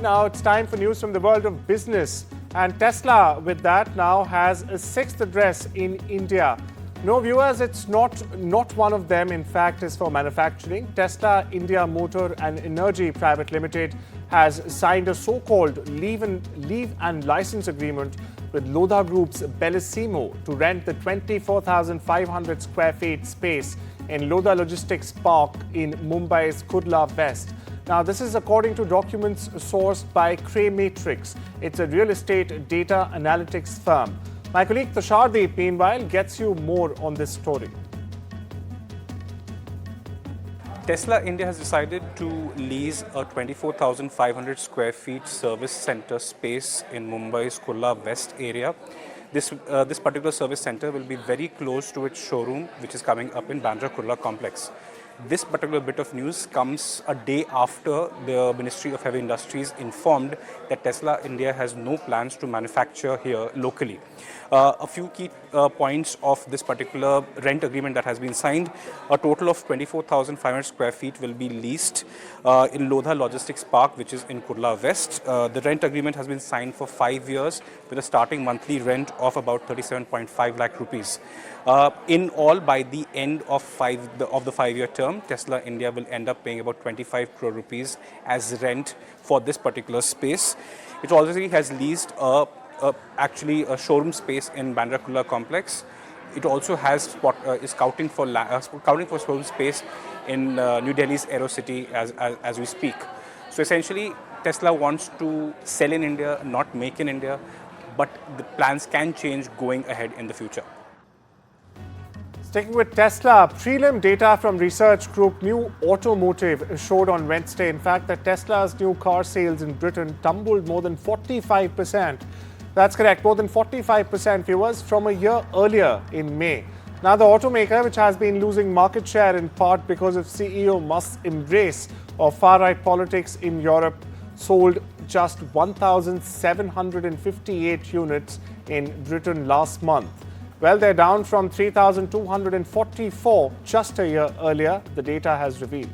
Now it's time for news from the world of business. And Tesla, with that, now has a sixth address in India. No, viewers, it's not one of them. In fact, is for manufacturing. Tesla India Motor and Energy Private Limited has signed a so-called leave and license agreement with Lodha Group's Bellissimo to rent the 24,500 square feet space in Lodha Logistics Park in Mumbai's Kurla West. Now, this is according to documents sourced by Craymatrix. It's a real estate data analytics firm. My colleague Tushardeep, meanwhile, gets you more on this story. Tesla India has decided to lease a 24,500 square feet service center space in Mumbai's Kurla West area. This particular service center will be very close to its showroom, which is coming up in Bandra Kurla complex. This particular bit of news comes a day after the Ministry of Heavy Industries informed that Tesla India has no plans to manufacture here locally. A few key points of this particular rent agreement that has been signed: a total of 24,500 square feet will be leased in Lodha Logistics Park, which is in Kurla West. The rent agreement has been signed for 5 years with a starting monthly rent of about 37.5 lakh rupees. In all, by the end of the 5-year term, Tesla India will end up paying about 25 crore rupees as rent for this particular space. It already has leased actually a showroom space in Bandra Kurla complex. It also has is scouting for showroom space in New Delhi's Aero City as we speak. So essentially, Tesla wants to sell in India, not make in India, but the plans can change going ahead in the future. Sticking with Tesla, prelim data from research group New Automotive showed on Wednesday, in fact, that Tesla's new car sales in Britain tumbled more than 45%. That's correct, more than 45%, viewers, from a year earlier in May. Now, the automaker, which has been losing market share in part because of CEO Musk's embrace of far-right politics in Europe, sold just 1,758 units in Britain last month. Well, they're down from 3,244 just a year earlier, the data has revealed.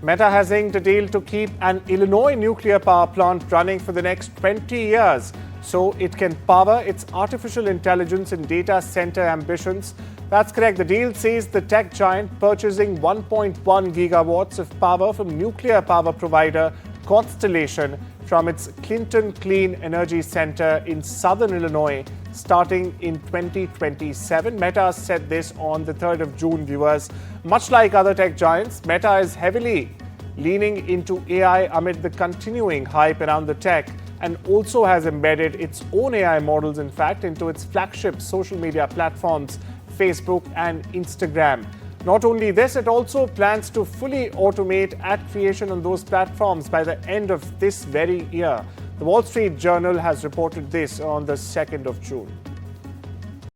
Meta has inked a deal to keep an Illinois nuclear power plant running for the next 20 years so it can power its artificial intelligence and data center ambitions. That's correct. The deal sees the tech giant purchasing 1.1 gigawatts of power from nuclear power provider Constellation from its Clinton Clean Energy Center in southern Illinois starting in 2027. Meta said this on the 3rd of June, viewers. Much like other tech giants, Meta is heavily leaning into AI amid the continuing hype around the tech, and also has embedded its own AI models, in fact, into its flagship social media platforms, Facebook and Instagram. Not only this, it also plans to fully automate ad creation on those platforms by the end of this very year. The Wall Street Journal has reported this on the 2nd of June.